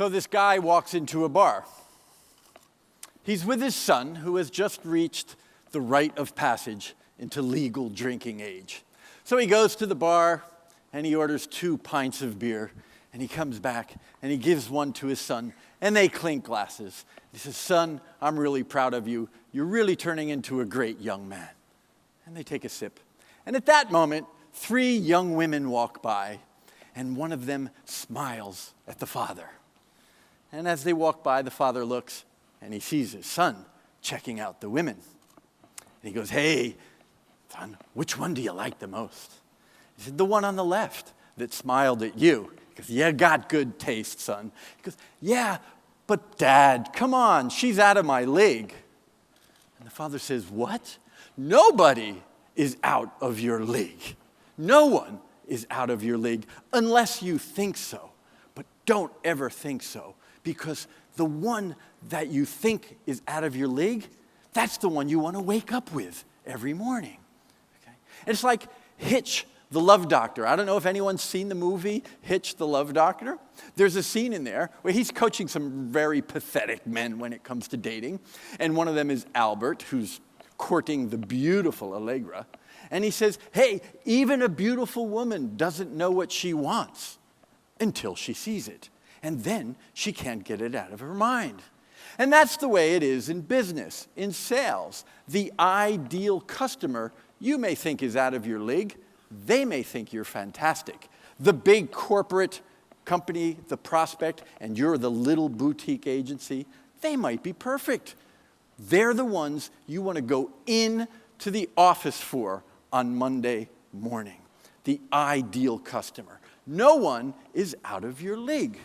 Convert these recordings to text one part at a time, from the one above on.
So this guy walks into a bar. He's with his son, who has just reached the rite of passage into legal drinking age. So he goes to the bar, and he orders 2 pints of beer, and he comes back, and he gives one to his son, and they clink glasses. He says, "Son, I'm really proud of you. You're really turning into a great young man." And they take a sip. And at that moment, 3 young women walk by, and one of them smiles at the father. And as they walk by, the father looks, and he sees his son checking out the women. And he goes, "Hey, son, which one do you like the most?" He said, "The one on the left that smiled at you." He goes, "You got good taste, son." He goes, "Yeah, but Dad, come on, she's out of my league." And the father says, "What? Nobody is out of your league. No one is out of your league unless you think so. But don't ever think so, because the one that you think is out of your league, that's the one you want to wake up with every morning." Okay? It's like Hitch, the Love Doctor. I don't know if anyone's seen the movie Hitch, the Love Doctor. There's a scene in there where he's coaching some very pathetic men when it comes to dating. And one of them is Albert, who's courting the beautiful Allegra. And he says, "Hey, even a beautiful woman doesn't know what she wants until she sees it. And then she can't get it out of her mind." And that's the way it is in business, in sales. The ideal customer you may think is out of your league. They may think you're fantastic. The big corporate company, the prospect, and you're the little boutique agency, they might be perfect. They're the ones you want to go in to the office for on Monday morning. The ideal customer. No one is out of your league.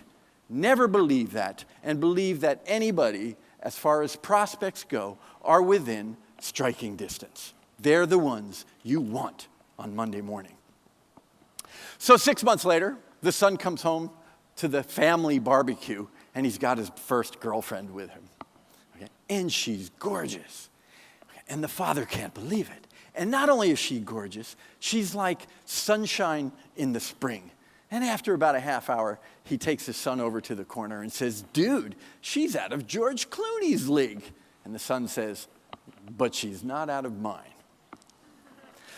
Never believe that, and believe that anybody, as far as prospects go, are within striking distance. They're the ones you want on Monday morning. So 6 months later, the son comes home to the family barbecue, and he's got his first girlfriend with him. Okay? And she's gorgeous. Okay? And the father can't believe it. And not only is she gorgeous, she's like sunshine in the spring. And after about a half hour, he takes his son over to the corner and says, "Dude, she's out of George Clooney's league." And the son says, "But she's not out of mine."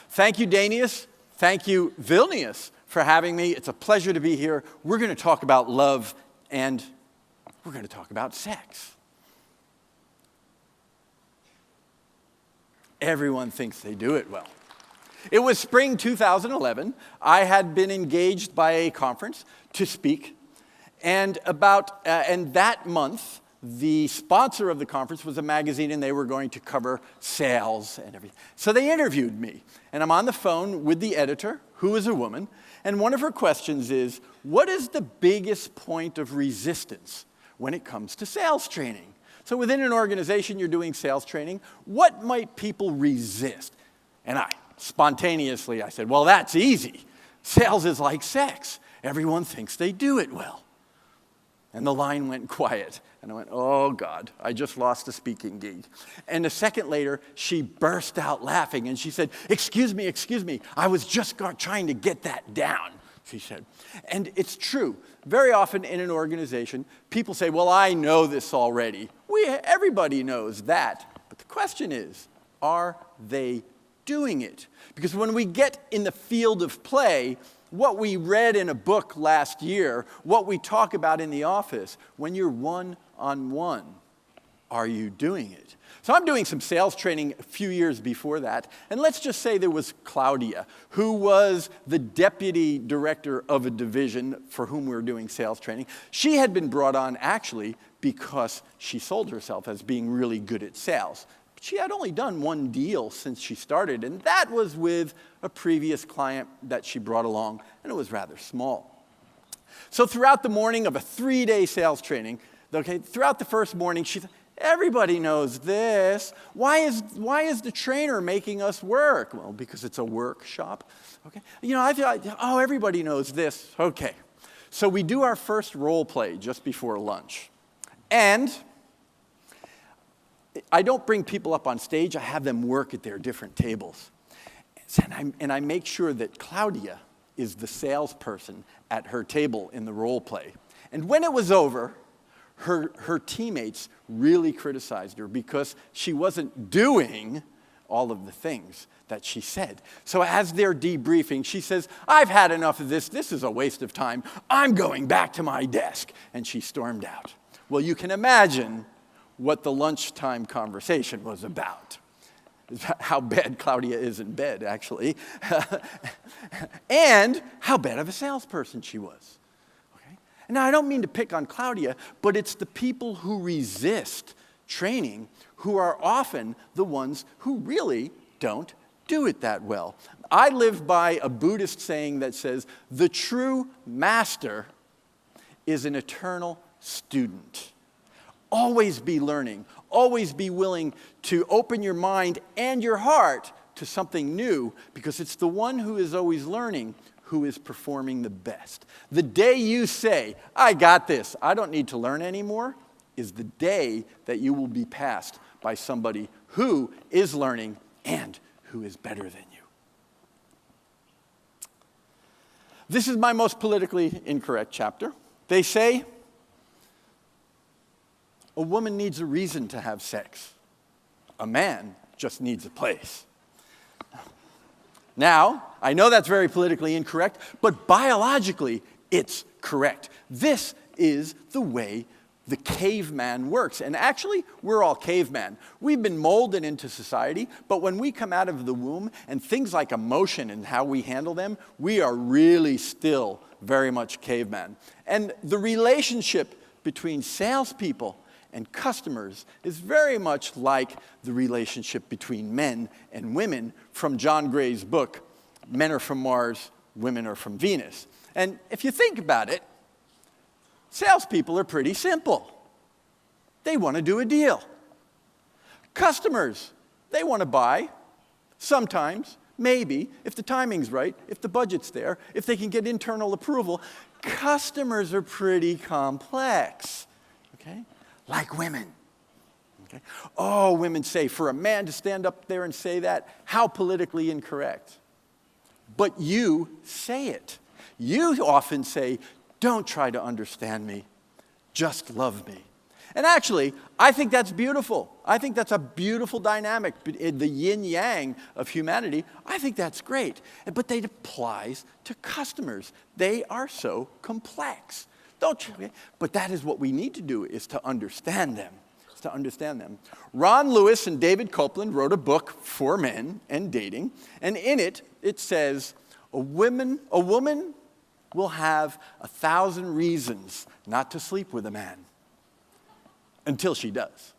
Thank you, Danius. Thank you, Vilnius, for having me. It's a pleasure to be here. We're going to talk about love, and we're going to talk about sex. Everyone thinks they do it well. It was spring 2011. I had been engaged by a conference to speak, and that month, the sponsor of the conference was a magazine, and they were going to cover sales and everything. So they interviewed me, and I'm on the phone with the editor, who is a woman, and one of her questions is, "What is the biggest point of resistance when it comes to sales training?" So within an organization, you're doing sales training. What might people resist? And I said, "Well, that's easy. Sales is like sex. Everyone thinks they do it well." And the line went quiet. And I went, "Oh, God, I just lost a speaking gig." And a second later, she burst out laughing. And she said, excuse me, I was just trying to get that down," she said. And it's true. Very often in an organization, people say, "Well, I know this already." Everybody knows that. But the question is, are they doing it? Because when we get in the field of play, what we read in a book last year, what we talk about in the office, when you're one-on-one, are you doing it? So I'm doing some sales training a few years before that, and let's just say there was Claudia, who was the deputy director of a division for whom we were doing sales training. She had been brought on actually because she sold herself as being really good at sales. She had only done one deal since she started, and that was with a previous client that she brought along, and it was rather small. So throughout the morning of a 3-day sales training, throughout the first morning, she thought, "Everybody knows this. Why is the trainer making us work?" Well, because it's a workshop. Okay. I thought, "Oh, everybody knows this." Okay. So we do our first role play just before lunch. And I don't bring people up on stage. I have them work at their different tables. And I make sure that Claudia is the salesperson at her table in the role play. And when it was over, her teammates really criticized her because she wasn't doing all of the things that she said. So as they're debriefing, she says, I've had enough of this. This is a waste of time. I'm going back to my desk. And she stormed out. Well, you can imagine what the lunchtime conversation was about. How bad Claudia is in bed, actually. And how bad of a salesperson she was. Okay? Now, I don't mean to pick on Claudia, but it's the people who resist training who are often the ones who really don't do it that well. I live by a Buddhist saying that says, the true master is an eternal student. Always be learning. Always be willing to open your mind and your heart to something new, because it's the one who is always learning who is performing the best. The day you say, I got this, I don't need to learn anymore, is the day that you will be passed by somebody who is learning and who is better than you. This is my most politically incorrect chapter. They say a woman needs a reason to have sex. A man just needs a place. Now, I know that's very politically incorrect, but biologically, it's correct. This is the way the caveman works. And actually, we're all caveman. We've been molded into society, but when we come out of the womb and things like emotion and how we handle them, we are really still very much caveman. And the relationship between salespeople and customers is very much like the relationship between men and women from John Gray's book, Men Are From Mars, Women Are From Venus. And if you think about it, salespeople are pretty simple. They want to do a deal. Customers, they want to buy, sometimes, maybe, if the timing's right, if the budget's there, if they can get internal approval. Customers are pretty complex, okay? Like women. Okay? Oh, women say, for a man to stand up there and say that, how politically incorrect. But you say it. You often say, don't try to understand me, just love me. And actually, I think that's beautiful. I think that's a beautiful dynamic, the yin-yang of humanity. I think that's great. But it applies to customers. They are so complex. Don't you? But that is what we need to do, is to understand them. To understand them. Ron Lewis and David Copeland wrote a book for men and dating, and in it, it says, a woman will have 1,000 reasons not to sleep with a man until she does.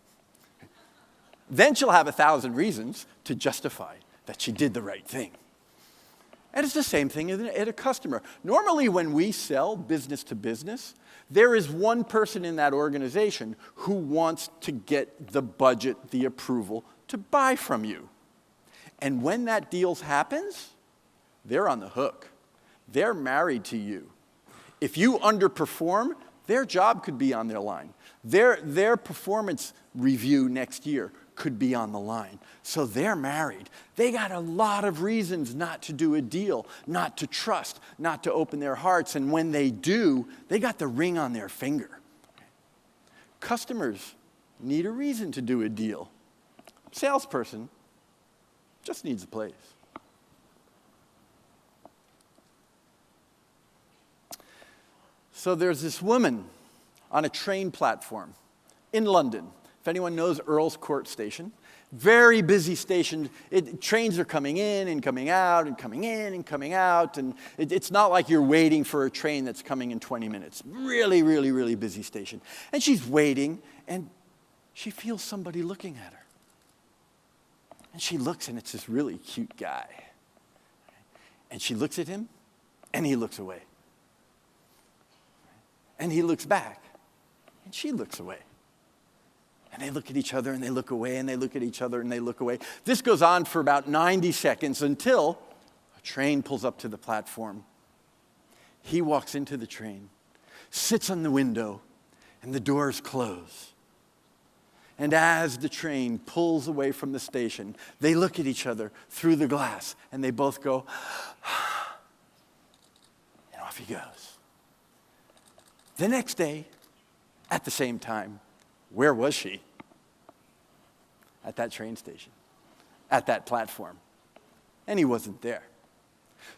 Then she'll have 1,000 reasons to justify that she did the right thing. And it's the same thing at a customer. Normally when we sell business to business, there is one person in that organization who wants to get the budget, the approval to buy from you. And when that deal happens, they're on the hook. They're married to you. If you underperform, their job could be on their line. Their performance review next year could be on the line. So they're married. They got a lot of reasons not to do a deal, not to trust, not to open their hearts. And when they do, they got the ring on their finger. Customers need a reason to do a deal. Salesperson just needs a place. So there's this woman on a train platform in London. If anyone knows Earl's Court Station, very busy station. Trains are coming in and coming out and coming in and coming out. And it's not like you're waiting for a train that's coming in 20 minutes. Really, really, really busy station. And she's waiting, and she feels somebody looking at her. And she looks, and it's this really cute guy. And she looks at him, and he looks away. And he looks back, and she looks away. And they look at each other, and they look away, and they look at each other, and they look away. This goes on for about 90 seconds until a train pulls up to the platform. He walks into the train, sits on the window, and the doors close. And as the train pulls away from the station, they look at each other through the glass, and they both go, and off he goes. The next day, At the same time, where was she? At that train station, at that platform. And he wasn't there.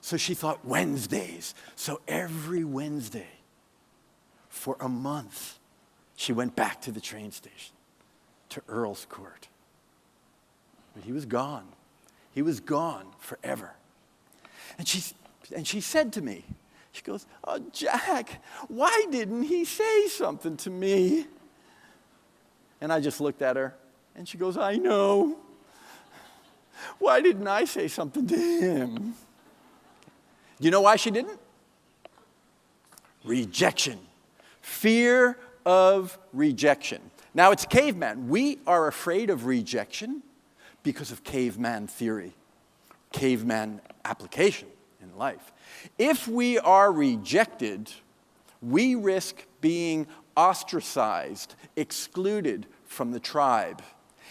So she thought Wednesdays. So every Wednesday, for a month, she went back to the train station, to Earl's Court. But he was gone. He was gone forever. And she said to me, she goes, "Oh, Jack, why didn't he say something to me?" And I just looked at her, and she goes, "I know. Why didn't I say something to him?" Do you know why she didn't? Rejection. Fear of rejection. Now, it's caveman. We are afraid of rejection because of caveman theory, caveman application in life. If we are rejected, we risk being ostracized, excluded from the tribe.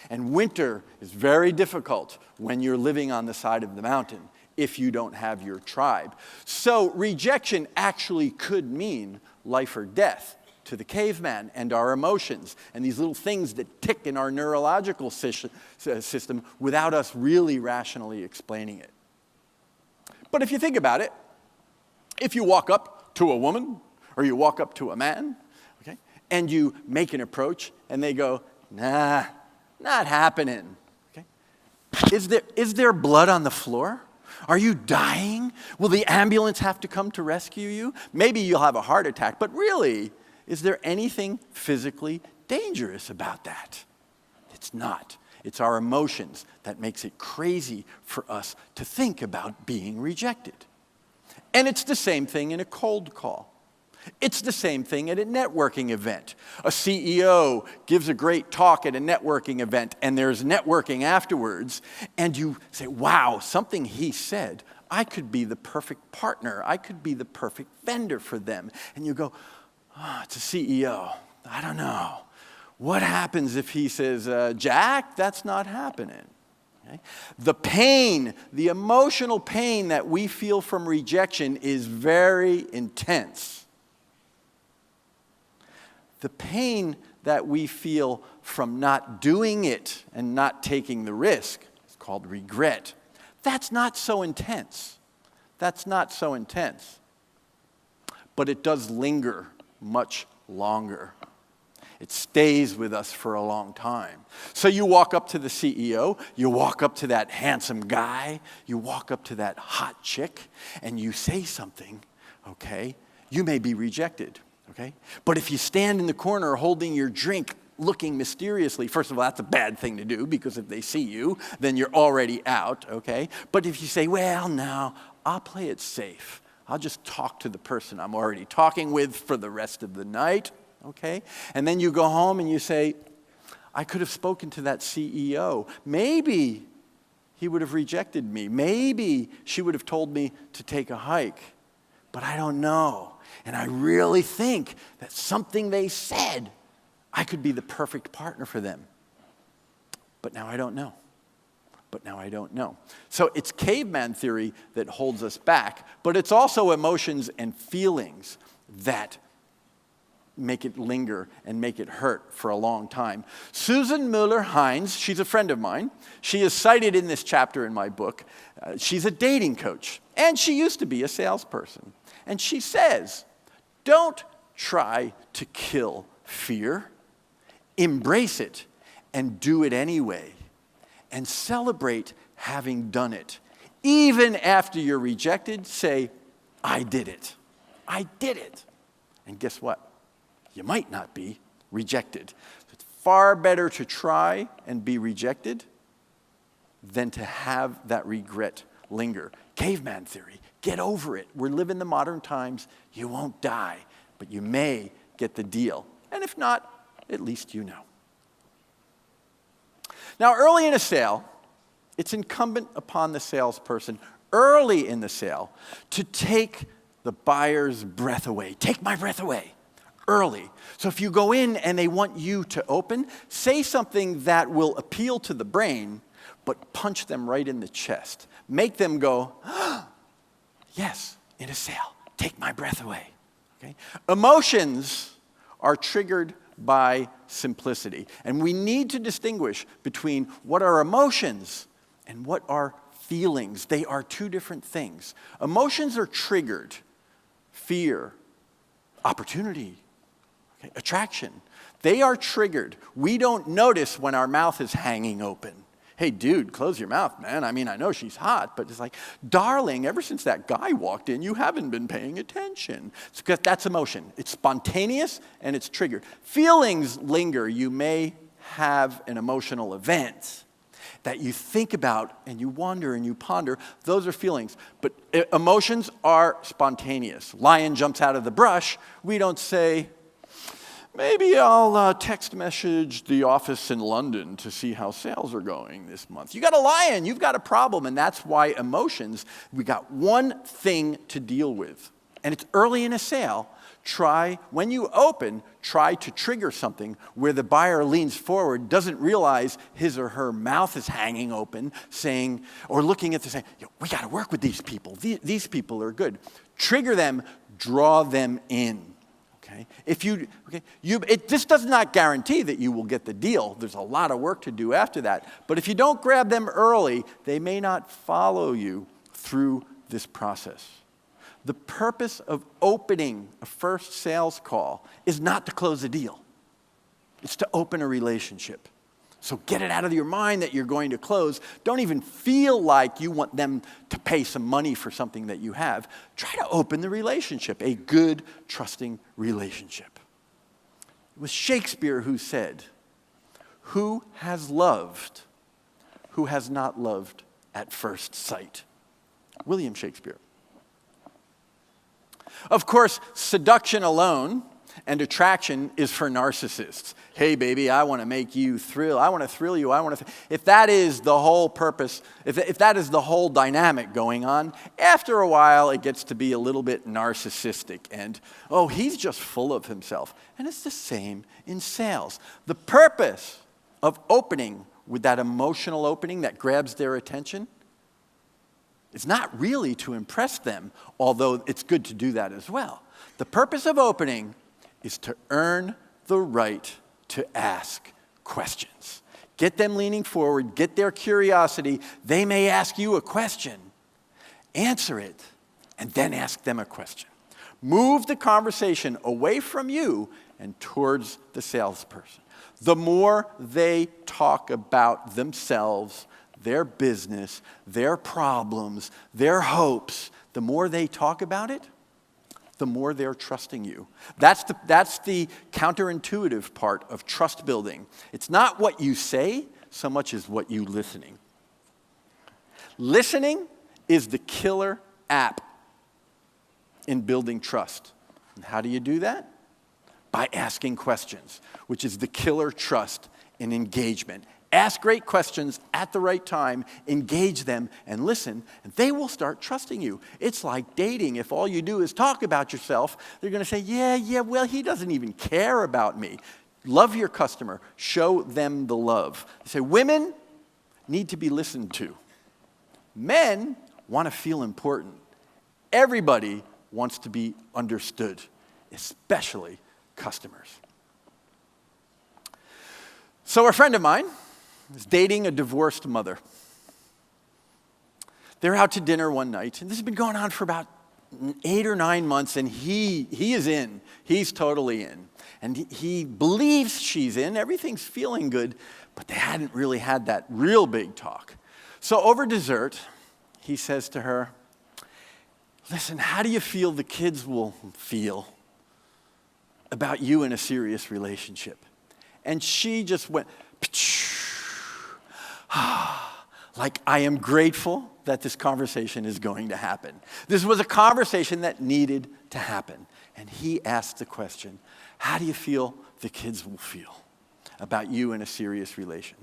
And winter is very difficult when you're living on the side of the mountain if you don't have your tribe. So rejection actually could mean life or death to the caveman and our emotions and these little things that tick in our neurological system without us really rationally explaining it. But if you think about it, if you walk up to a woman or you walk up to a man, okay, and you make an approach and they go, "Nah, not happening." Okay? Is there blood on the floor? Are you dying? Will the ambulance have to come to rescue you? Maybe you'll have a heart attack, but really, is there anything physically dangerous about that? It's not. It's our emotions that makes it crazy for us to think about being rejected. And it's the same thing in a cold call. It's the same thing at a networking event. A CEO gives a great talk at a networking event, and there's networking afterwards, and you say, "Wow, something he said, I could be the perfect partner. I could be the perfect vendor for them." And you go, "Oh, it's a CEO. I don't know. What happens if he says, Jack, that's not happening?" Okay? The pain, the emotional pain that we feel from rejection is very intense. The pain that we feel from not doing it and not taking the risk is called regret. That's not so intense. That's not so intense. But it does linger much longer. It stays with us for a long time. So you walk up to the CEO, you walk up to that handsome guy, you walk up to that hot chick, and you say something, okay? You may be rejected. Okay? But if you stand in the corner holding your drink, looking mysteriously, first of all, that's a bad thing to do because if they see you, then you're already out, okay? But if you say, "Well, no, I'll play it safe. I'll just talk to the person I'm already talking with for the rest of the night," okay? And then you go home and you say, "I could have spoken to that CEO. Maybe he would have rejected me. Maybe she would have told me to take a hike, but I don't know. And I really think that something they said, I could be the perfect partner for them. But now I don't know. But now I don't know." So it's caveman theory that holds us back, but it's also emotions and feelings that make it linger and make it hurt for a long time. Susan Müller-Heinz, she's a friend of mine. She is cited in this chapter in my book. She's a dating coach, and she used to be a salesperson. And she says, don't try to kill fear. Embrace it and do it anyway. And celebrate having done it. Even after you're rejected, say, "I did it. I did it." And guess what? You might not be rejected. It's far better to try and be rejected than to have that regret linger. Caveman theory. Get over it. We're living the modern times. You won't die, but you may get the deal. And if not, at least you know. Now, early in a sale, it's incumbent upon the salesperson early in the sale to take the buyer's breath away. Take my breath away. Early. So if you go in and they want you to open, say something that will appeal to the brain, but punch them right in the chest. Make them go, "Yes, in a sale. Take my breath away." Okay? Emotions are triggered by simplicity. And we need to distinguish between what are emotions and what are feelings. They are two different things. Emotions are triggered. Fear, opportunity, okay, attraction. They are triggered. We don't notice when our mouth is hanging open. Hey, dude, close your mouth, man. I mean, I know she's hot, but it's like, darling, ever since that guy walked in, you haven't been paying attention. It's because that's emotion. It's spontaneous and it's triggered. Feelings linger. You may have an emotional event that you think about and you wonder and you ponder. Those are feelings. But emotions are spontaneous. Lion jumps out of the brush. We don't say, maybe I'll text message the office in London to see how sales are going this month. You got a lion, you've got a problem, and that's why emotions, we got one thing to deal with. And it's early in a sale. When you open, try to trigger something where the buyer leans forward, doesn't realize his or her mouth is hanging open, saying, or looking at the saying, we got to work with these people. These people are good. Trigger them, draw them in. This does not guarantee that you will get the deal. There's a lot of work to do after that. But if you don't grab them early, they may not follow you through this process. The purpose of opening a first sales call is not to close a deal. It's to open a relationship. So get it out of your mind that you're going to close. Don't even feel like you want them to pay some money for something that you have. Try to open the relationship, a good, trusting relationship. It was Shakespeare who said, "Who has loved, who has not loved at first sight?" William Shakespeare. Of course, seduction alone and attraction is for narcissists. Hey, baby, I want to make you thrill. I want to thrill you. If that is the whole purpose, if that is the whole dynamic going on, after a while it gets to be a little bit narcissistic. And, he's just full of himself. And it's the same in sales. The purpose of opening with that emotional opening that grabs their attention, it's not really to impress them, although it's good to do that as well. The purpose of opening is to earn the right to ask questions. Get them leaning forward, get their curiosity. They may ask you a question. Answer it, and then ask them a question. Move the conversation away from you and towards the salesperson. The more they talk about themselves, their business, their problems, their hopes, the more they talk about it, the more they're trusting you. That's the counterintuitive part of trust building. It's not what you say so much as what you listening. Listening is the killer app in building trust. And how do you do that? By asking questions, which is the killer trust in engagement. Ask great questions at the right time, engage them, and listen, and they will start trusting you. It's like dating. If all you do is talk about yourself, they're going to say, well, he doesn't even care about me. Love your customer. Show them the love. They say, women need to be listened to. Men want to feel important. Everybody wants to be understood, especially customers. So a friend of mine is dating a divorced mother. They're out to dinner one night, and this has been going on for about 8 or 9 months, and he is in. He's totally in. And he believes she's in. Everything's feeling good, but they hadn't really had that real big talk. So over dessert, he says to her, listen, how do you feel the kids will feel about you in a serious relationship? And she just went, like, I am grateful that this conversation is going to happen. This was a conversation that needed to happen. And he asked the question, how do you feel the kids will feel about you in a serious relation?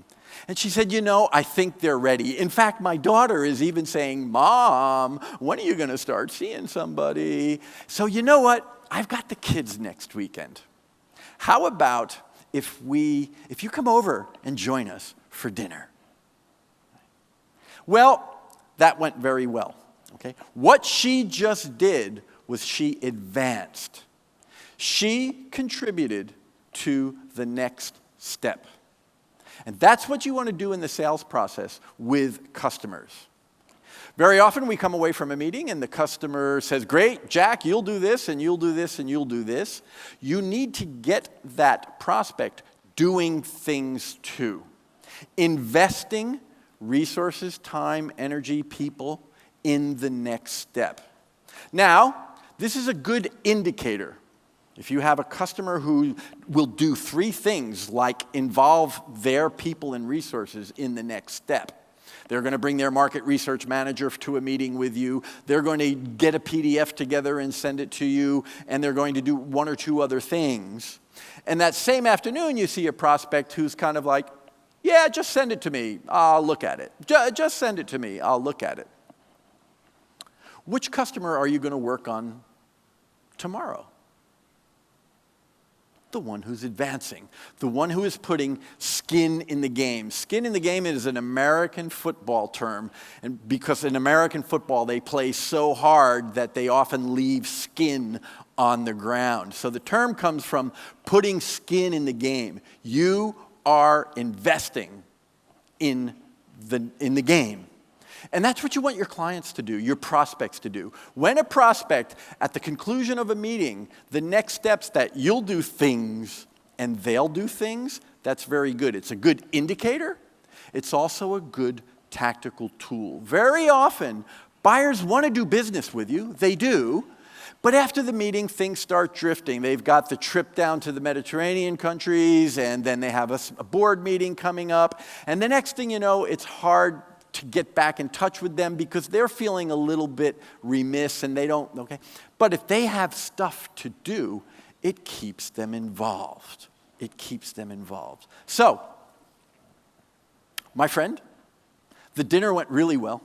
And she said, I think they're ready. In fact, my daughter is even saying, Mom, when are you going to start seeing somebody? So you know what? I've got the kids next weekend. How about if you come over and join us for dinner? Well, that went very well. Okay? What she just did was she advanced. She contributed to the next step. And that's what you want to do in the sales process with customers. Very often we come away from a meeting and the customer says, great, Jack, you'll do this and you'll do this and you'll do this. You need to get that prospect doing things too. Investing resources, time, energy, people in the next step. Now, this is a good indicator. If you have a customer who will do 3 things like involve their people and resources in the next step. They're going to bring their market research manager to a meeting with you. They're going to get a PDF together and send it to you. And they're going to do 1 or 2 other things. And that same afternoon, you see a prospect who's kind of like, yeah, just send it to me. I'll look at it. Just send it to me. I'll look at it. Which customer are you going to work on tomorrow? The one who's advancing, the one who is putting skin in the game. Skin in the game is an American football term, and because in American football they play so hard that they often leave skin on the ground. So the term comes from putting skin in the game. You are investing in the game. And that's what you want your clients to do, your prospects to do. When a prospect, at the conclusion of a meeting, the next steps that you'll do things and they'll do things, that's very good. It's a good indicator. It's also a good tactical tool. Very often, buyers want to do business with you. They do. But after the meeting, things start drifting. They've got the trip down to the Mediterranean countries, and then they have a board meeting coming up. And the next thing you know, it's hard to get back in touch with them because they're feeling a little bit remiss and they don't, okay? But if they have stuff to do, it keeps them involved. It keeps them involved. So, my friend, the dinner went really well.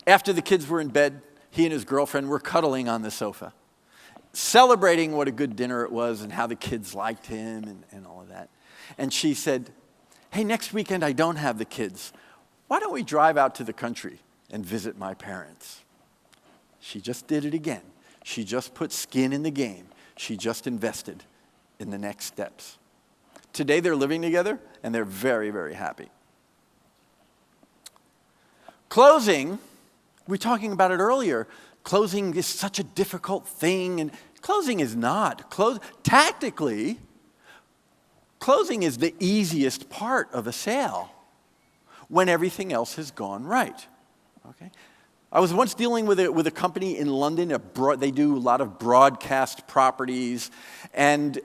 After the kids were in bed, he and his girlfriend were cuddling on the sofa, celebrating what a good dinner it was and how the kids liked him and all of that. And she said, hey, next weekend I don't have the kids. Why don't we drive out to the country and visit my parents? She just did it again. She just put skin in the game. She just invested in the next steps. Today they're living together and they're very, very happy. Closing, we were talking about it earlier. Closing is such a difficult thing, and closing is not. Tactically, closing is the easiest part of a sale when everything else has gone right. Okay? I was once dealing with a company in London. They do a lot of broadcast properties, and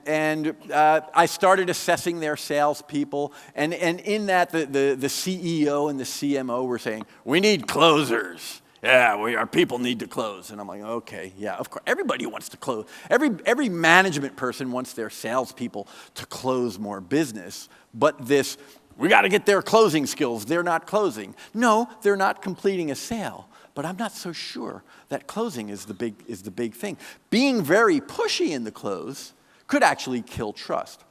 I started assessing their salespeople. And in that, the CEO and the CMO were saying, "We need closers. Yeah, our people need to close." And I'm like, okay, yeah, of course. Everybody wants to close. Every management person wants their salespeople to close more business. But this, we got to get their closing skills. They're not closing. No, they're not completing a sale. But I'm not so sure that closing is the big thing. Being very pushy in the close could actually kill trust.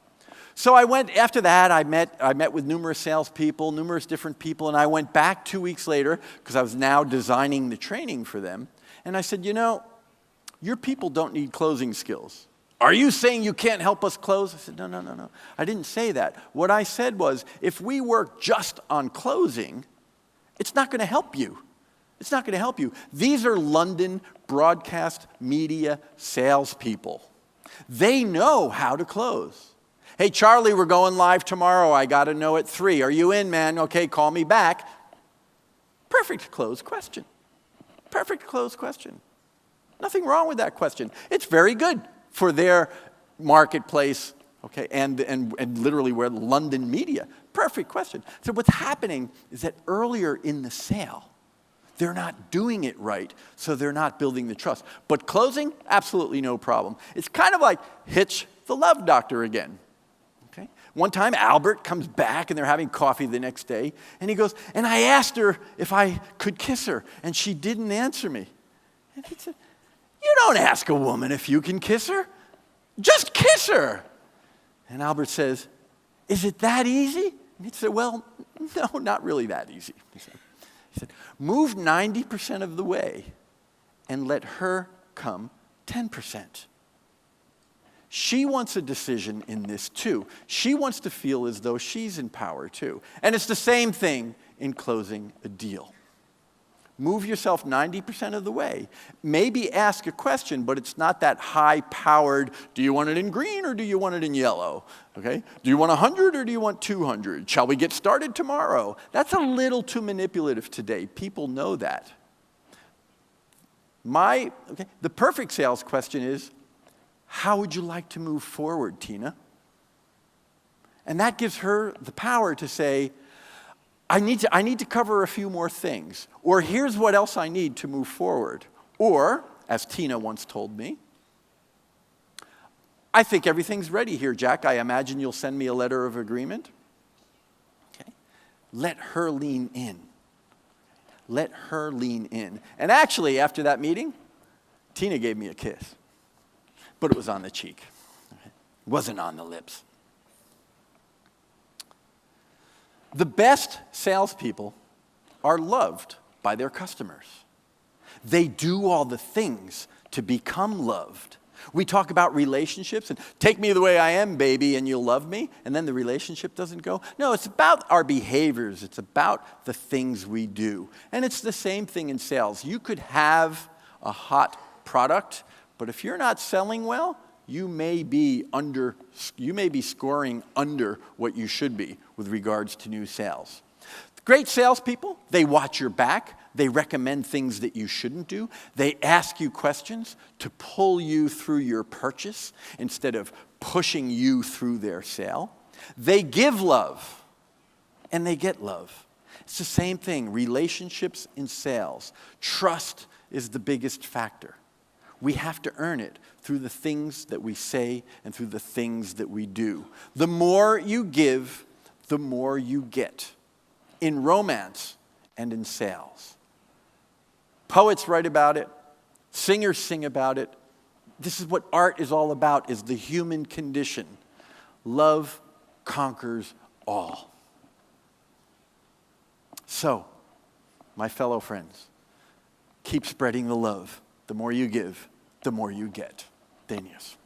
So after that, I met with numerous salespeople, numerous different people, and I went back 2 weeks later because I was now designing the training for them. And I said, your people don't need closing skills. Are you saying you can't help us close? I said, no. I didn't say that. What I said was, if we work just on closing, it's not going to help you. It's not going to help you. These are London broadcast media salespeople. They know how to close. Hey, Charlie, we're going live tomorrow. I got to know at 3. Are you in, man? Okay, call me back. Perfect close question. Perfect close question. Nothing wrong with that question. It's very good for their marketplace, okay, and literally we're London media. Perfect question. So what's happening is that earlier in the sale, they're not doing it right, so they're not building the trust. But closing, absolutely no problem. It's kind of like Hitch the Love Doctor again. Okay? One time, Albert comes back, and they're having coffee the next day, and he goes, and I asked her if I could kiss her, and she didn't answer me. And he said, you don't ask a woman if you can kiss her. Just kiss her. And Albert says, is it that easy? And he said, well, no, not really that easy. He said, move 90% of the way and let her come 10%. She wants a decision in this too. She wants to feel as though she's in power too. And it's the same thing in closing a deal. Move yourself 90% of the way. Maybe ask a question, but it's not that high-powered, do you want it in green or do you want it in yellow? Okay? Do you want 100 or do you want 200? Shall we get started tomorrow? That's a little too manipulative today. People know that. The perfect sales question is, how would you like to move forward, Tina? And that gives her the power to say, I need to cover a few more things. Or here's what else I need to move forward. Or, as Tina once told me, I think everything's ready here, Jack. I imagine you'll send me a letter of agreement. Okay. Let her lean in. Let her lean in. And actually, after that meeting, Tina gave me a kiss. But it was on the cheek. It wasn't on the lips. The best salespeople are loved by their customers. They do all the things to become loved. We talk about relationships and take me the way I am, baby, and you'll love me, and then the relationship doesn't go. No, it's about our behaviors. It's about the things we do. And it's the same thing in sales. You could have a hot product, but if you're not selling well, you may be scoring under what you should be with regards to new sales. Great salespeople, they watch your back. They recommend things that you shouldn't do. They ask you questions to pull you through your purchase instead of pushing you through their sale. They give love, and they get love. It's the same thing, relationships in sales. Trust is the biggest factor. We have to earn it through the things that we say and through the things that we do. The more you give, the more you get. In romance and in sales. Poets write about it. Singers sing about it. This is what art is all about, is the human condition. Love conquers all. So, my fellow friends, keep spreading the love. The more you give, the more you get. Vilnius.